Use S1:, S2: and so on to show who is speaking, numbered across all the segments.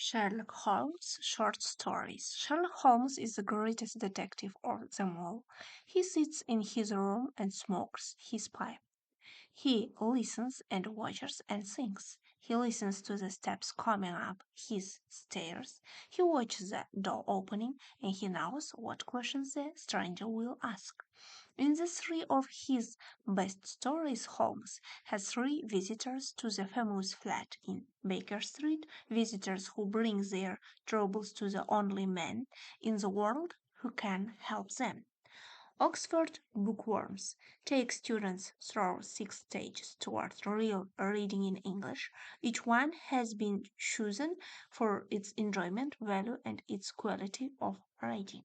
S1: Sherlock Holmes short stories. Sherlock Holmes is the greatest detective of them all. He sits in his room and smokes his pipe. He listens and watches and thinks. He listens to the steps coming up his stairs. He watches the door opening and he knows what questions the stranger will ask. In the three of his best stories, Holmes has three visitors to the famous flat in Baker Street, visitors who bring their troubles to the only man in the world who can help them. Oxford Bookworms take students through six stages towards real reading in English. Each one has been chosen for its enjoyment, value, and its quality of writing.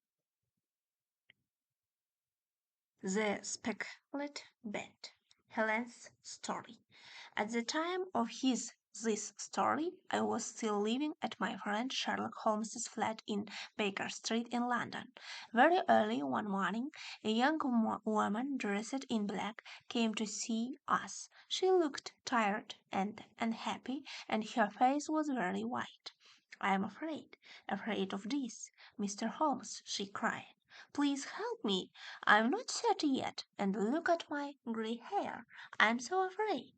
S1: The Speckled Bat. Helen's story. At the time of this story, I was still living at my friend Sherlock Holmes's flat in Baker Street in London. Very early one morning, a young woman dressed in black came to see us. She looked tired and unhappy, and her face was very white. I am afraid of this, Mr. Holmes, she cried. Please help me. I'm not 30 yet, and look at my gray hair. I'm so afraid.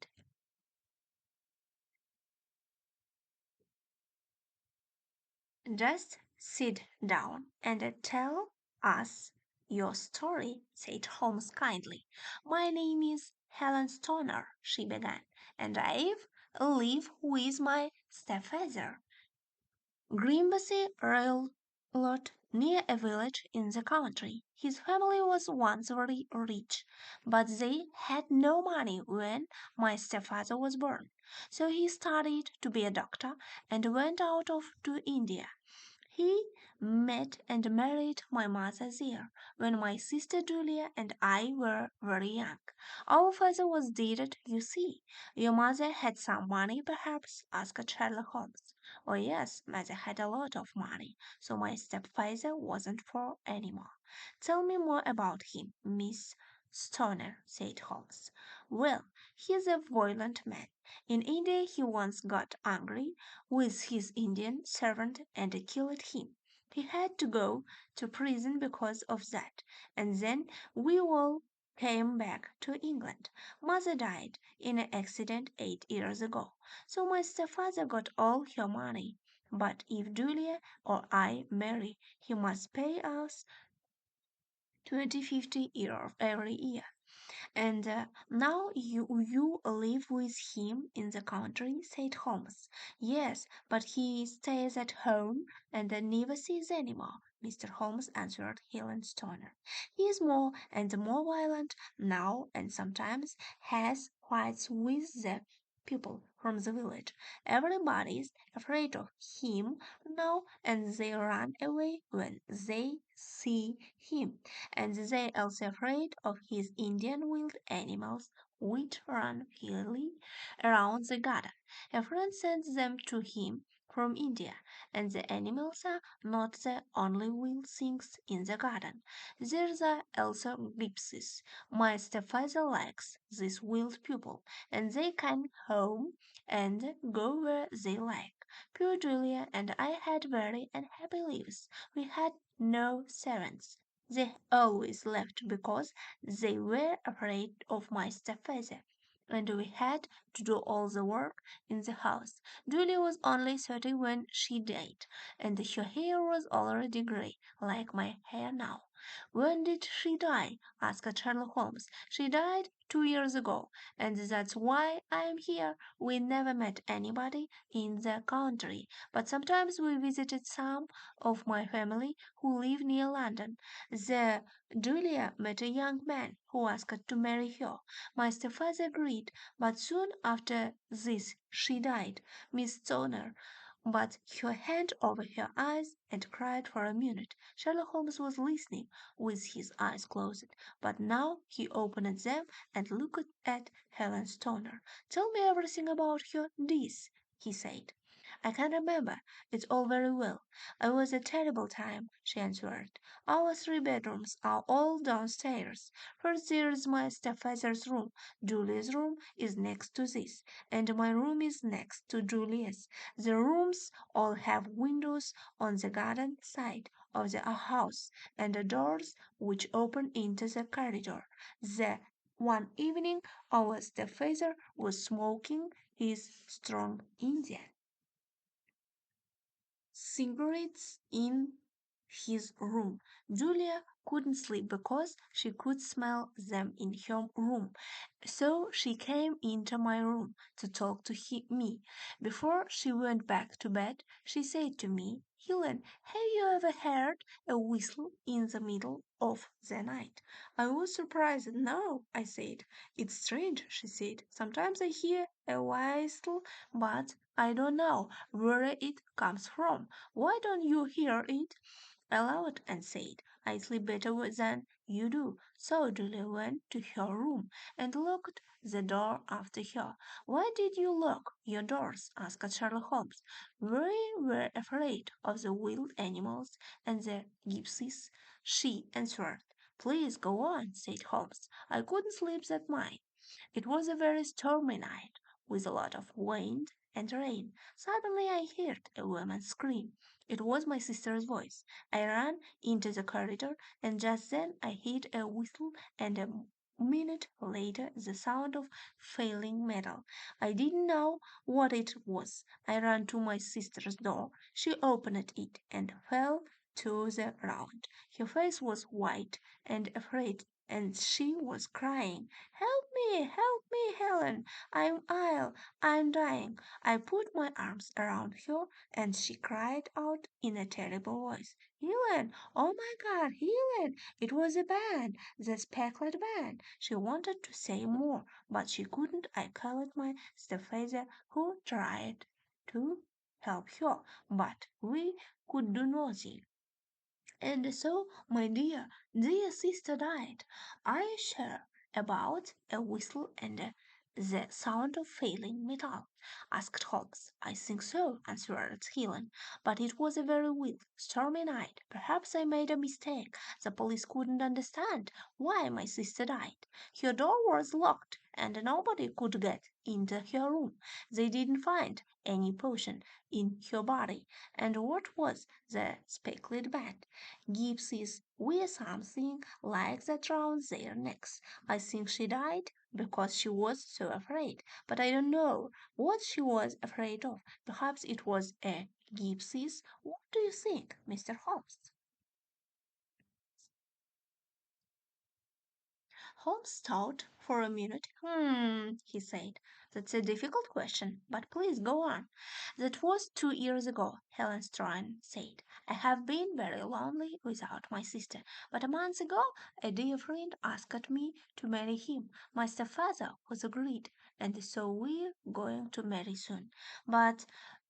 S1: Just sit down and tell us your story, said Holmes kindly. My name is Helen Stoner, she began, and I live with my stepfather. Grimsby Railroad near a village in the country. His family was once very rich, but they had no money when my stepfather was born. So he studied to be a doctor and went out to India. He met and married my mother there when my sister Julia and I were very young. Our father was dead, you see. Your mother had some money, perhaps? Asked Sherlock Holmes. Oh, yes, mother had a lot of money, so my stepfather wasn't poor anymore. Tell me more about him, Miss Stoner, said Holmes. Well, he's a violent man. In India, he once got angry with his Indian servant and killed him. He had to go to prison because of that, and then we all came back to England. Mother died in an accident 8 years ago, so my stepfather got all her money. But if Julia or I marry, he must pay us 20-50 euros every year. And now you live with him in the country, said Holmes. Yes, but he stays at home and never sees any more. Mr. Holmes answered Helen Stoner. He is more and more violent now and sometimes has fights with the people from the village. Everybody is afraid of him now and they run away when they see him and they also afraid of his Indian wild animals which run freely around the garden. A friend sends them to him from India, and the animals are not the only wild things in the garden. There are also gypsies. My stepfather likes these wild people, and they come home and go where they like. Poor Julia and I had very unhappy lives. We had no servants. They always left because they were afraid of my stepfather, and we had to do all the work in the house. Julie was only 30 when she died, and her hair was already gray, like my hair now. When did she die? Asked Sherlock Holmes. She died 2 years ago, and that's why I am here. We never met anybody in the country, but sometimes we visited some of my family who live near London. The Julia met a young man who asked to marry her. My stepfather agreed, but soon after this she died, Miss Stoner, but her hand over her eyes and cried for a minute. Sherlock Holmes was listening with his eyes closed, but now he opened them and looked at Helen Stoner. Tell me everything about her death, he said. I can't remember. It's all very well. It was a terrible time, she answered. Our three bedrooms are all downstairs. First there's my stepfather's room. Julia's room is next to this, and my room is next to Julia's. The rooms all have windows on the garden side of the house, and the doors which open into the corridor. The one evening our stepfather was smoking his strong Indian cigarettes in his room. Julia couldn't sleep because she could smell them in her room. So she came into my room to talk to me. Before she went back to bed, she said to me, Helen, have you ever heard a whistle in the middle of the night? I was surprised. No, I said. It's strange, she said. Sometimes I hear a whistle, but I don't know where it comes from. Why don't you hear it? I laughed and said, I sleep better than you do. So Julia went to her room and locked the door after her. Why did you lock your doors? Asked Sherlock Holmes. We were afraid of the wild animals and the gypsies, she answered. Please go on, said Holmes. I couldn't sleep that night. It was a very stormy night, with a lot of wind and rain. Suddenly I heard a woman scream. It was my sister's voice. I ran into the corridor, and just then I heard a whistle and a minute later the sound of falling metal. I didn't know what it was. I ran to my sister's door. She opened it and fell to the ground. Her face was white and afraid, and she was crying. Help me, Helen. I'm ill. I'm dying. I put my arms around her, and she cried out in a terrible voice, Helen! Oh my God, Helen! It was a band, the speckled band. She wanted to say more, but she couldn't. I called my stepfather, who tried to help her, but we could do nothing. And so, my dear sister died. Are you sure about a whistle and the sound of falling metal? Asked Holmes. I think so, answered Helen. But it was a very wild, stormy night. Perhaps I made a mistake. The police couldn't understand why my sister died. Her door was locked, and nobody could get into her room. They didn't find any potion in her body. And what was the speckled band? Gypsies wear something like that round their necks. I think she died because she was so afraid, but I don't know what she was afraid of. Perhaps it was a gypsies. What do you think, Mr. Holmes? Holmes thought for a minute. He said. That's a difficult question, but please go on. That was 2 years ago, Helen Strahan said. I have been very lonely without my sister, but a month ago a dear friend asked me to marry him. My stepfather was agreed, and so we're going to marry soon. But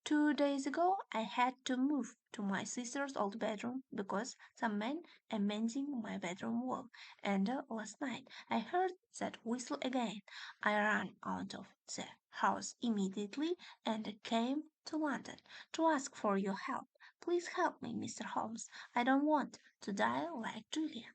S1: 2 days ago I had to move to my sister's old bedroom because some men are mending my bedroom wall. And last night I heard that whistle again. I ran out of the house immediately and came to London to ask for your help. Please help me, Mr. Holmes. I don't want to die like Julia.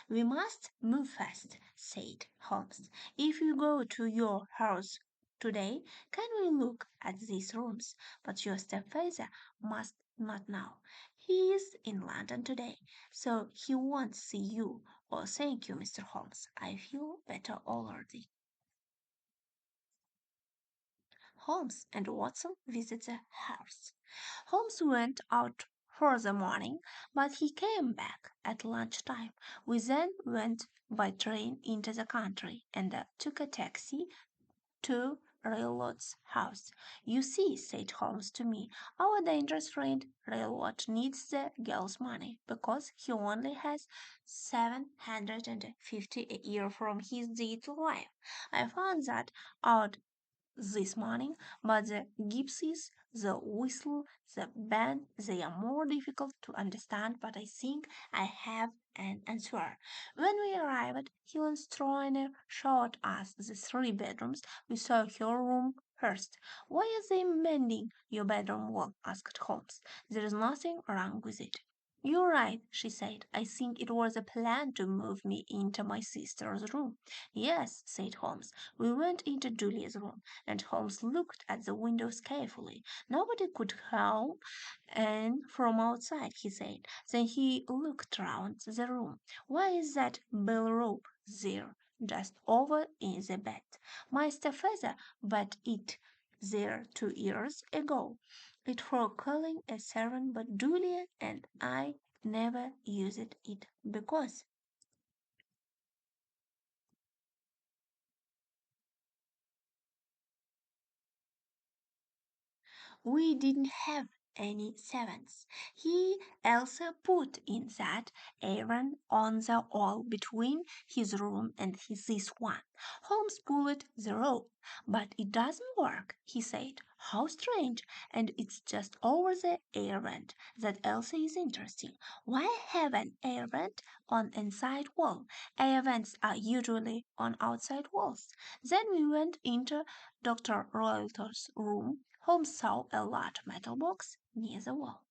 S1: We must move fast, said Holmes. If you go to your house today, can we look at these rooms? But your stepfather must not know. He is in London today, so he won't see you. Oh, thank you, Mr. Holmes. I feel better already. Holmes and Watson visit the house. Holmes went out for the morning, but he came back at lunchtime. We then went by train into the country and took a taxi to Railroad's house. You see, said Holmes to me, our dangerous friend Railroad needs the girl's money because he only has 750 a year from his dead wife. I found that out this morning, but the gypsies, the whistle, the band, they are more difficult to understand, but I think I have an answer. When we arrived, Helen Stroiner showed us the three bedrooms. We saw her room first. Why are they mending your bedroom wall? Asked Holmes. There is nothing wrong with it. You're right, she said. I think it was a plan to move me into my sister's room. Yes, said Holmes. We went into Julia's room, and Holmes looked at the windows carefully. Nobody could come in from outside, he said. Then he looked round the room. Why is that bell rope there, just over in the bed? Master Feather put it there 2 years ago. It for calling a servant, but Julia and I never used it because we didn't have any servants. He also put in that Aaron on the wall between his room and this one. Holmes pulled the rope, but it doesn't work, he said. How strange! And it's just over the air vent that Elsa is interesting. Why have an air vent on inside wall? Air vents are usually on outside walls. Then we went into Dr. Royalton's room. Holmes saw a large metal box near the wall.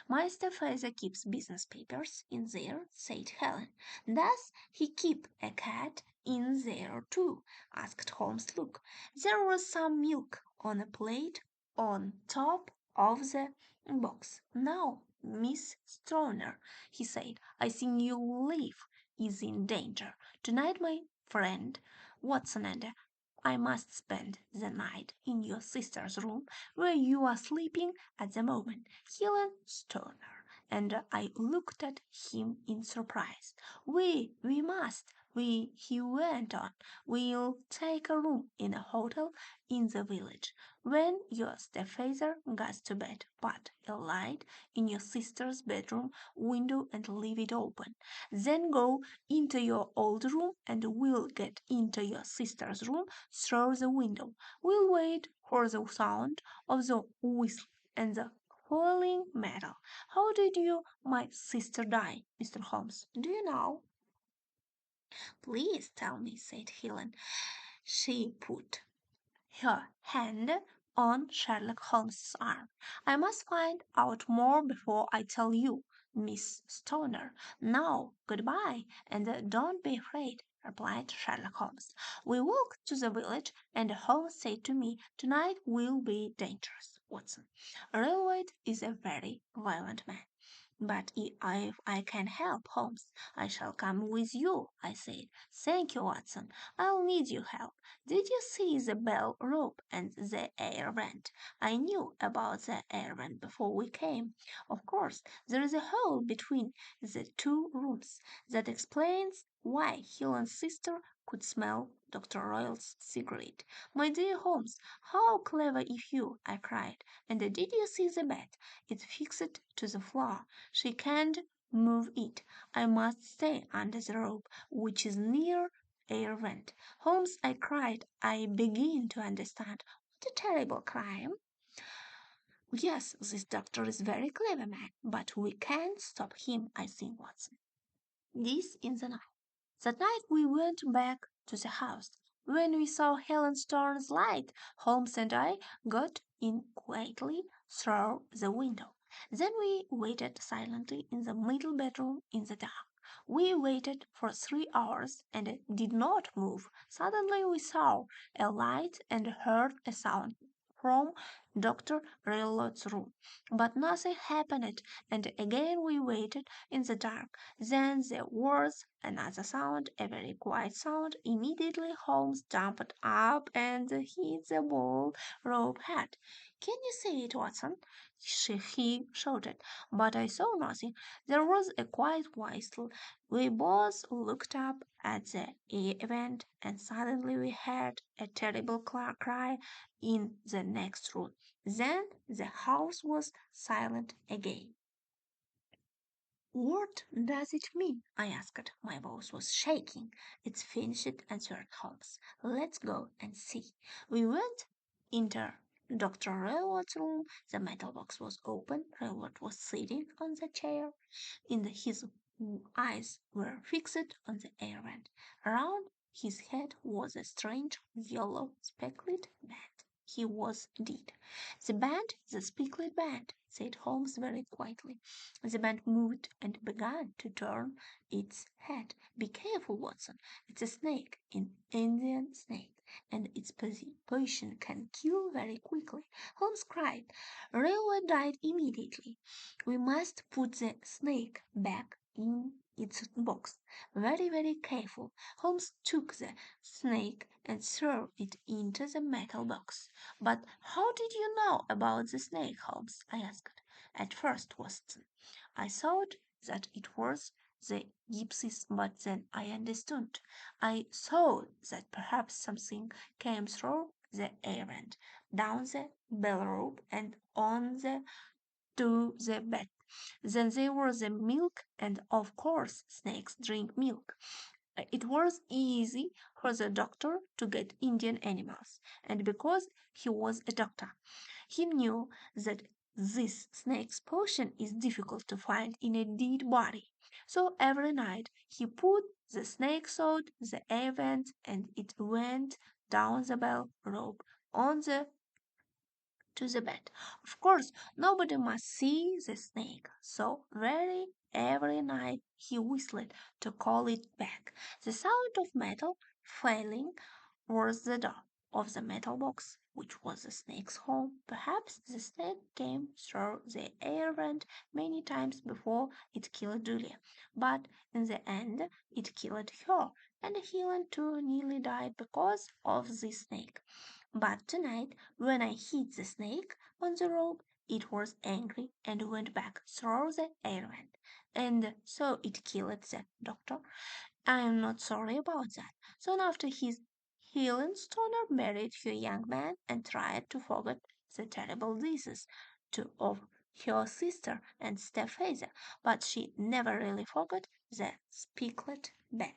S1: Master Fraser keeps business papers in there, said Helen. Does he keep a cat in there too? Asked Holmes. Look, there was some milk on a plate on top of the box. Now, Miss Stoner, he said, I think your life is in danger. Tonight, my friend Watson and I must spend the night in your sister's room where you are sleeping at the moment. Helen Stoner. And I looked at him in surprise. We must. He went on. We'll take a room in a hotel in the village. When your stepfather goes to bed, put a light in your sister's bedroom window and leave it open. Then go into your old room and we'll get into your sister's room through the window. We'll wait for the sound of the whistle and the falling metal. How did my sister die, Mr. Holmes? Do you know? Please tell me, said Helen. She put her hand on Sherlock Holmes's arm. I must find out more before I tell you, Miss Stoner. Now, goodbye, and don't be afraid, replied Sherlock Holmes. We walked to the village, and Holmes said to me, tonight will be dangerous, Watson. Railroad is a very violent man. But if I can help, Holmes, I shall come with you, I said. Thank you, Watson. I'll need your help. Did you see the bell rope and the air vent? I knew about the air vent before we came. Of course, there is a hole between the two rooms. That explains why Helen's sister could smell Dr. Royal's cigarette. My dear Holmes, how clever of you, I cried. And did you see the bed? It's fixed to the floor. She can't move it. I must stay under the rope, which is near air vent. Holmes, I cried, I begin to understand. What a terrible crime. Yes, this doctor is very clever man, but we can't stop him, I think, Watson. This in the night. That night we went back to the house. When we saw Helen Storm's light, Holmes and I got in quietly through the window. Then we waited silently in the middle bedroom in the dark. We waited for 3 hours and did not move. Suddenly we saw a light and heard a sound from Dr. Railroad's room. But nothing happened, and again we waited in the dark. Then there was another sound, a very quiet sound. Immediately Holmes jumped up and hit the ball rope hat. Can you see it, Watson? He shouted. But I saw nothing. There was a quiet whistle. We both looked up at the event, and suddenly we heard a terrible cry in the next room. Then the house was silent again. What does it mean? I asked. My voice was shaking. It's finished, answered Holmes. Let's go and see. We went into Dr. Railroad's room. The metal box was open. Railroad was sitting on the chair. His eyes were fixed on the air vent. Around his head was a strange yellow speckled band. he was dead. The Spicklet band, said Holmes very quietly. The band moved and began to turn its head. Be careful, Watson. It's a snake, an Indian snake, and its poison can kill very quickly. Holmes cried. Railway died immediately. We must put the snake back in its box. Very, very careful. Holmes took the snake and threw it into the metal box. But how did you know about the snake, Holmes? I asked. At first, Watson, I thought that it was the gypsies, but then I understood. I thought that perhaps something came through the air vent, down the bell rope, and on the to the bed. Then there was the milk, and of course, snakes drink milk. It was easy for the doctor to get Indian animals, and because he was a doctor, he knew that this snake's potion is difficult to find in a dead body. So every night he put the snake through the air vent and it went down the bell rope on the to the bed. Of course, nobody must see the snake, so very every night he whistled to call it back. The sound of metal falling was the door of the metal box, which was the snake's home. Perhaps the snake came through the air vent many times before it killed Julia, but in the end it killed her, and Helen too nearly died because of the snake. But tonight, when I hit the snake on the rope, it was angry and went back through the air vent, and so it killed the doctor. I am not sorry about that. Soon after his Helen Stoner married her young man and tried to forget the terrible disease of her sister and stepfather, but she never really forgot the Spicklet band.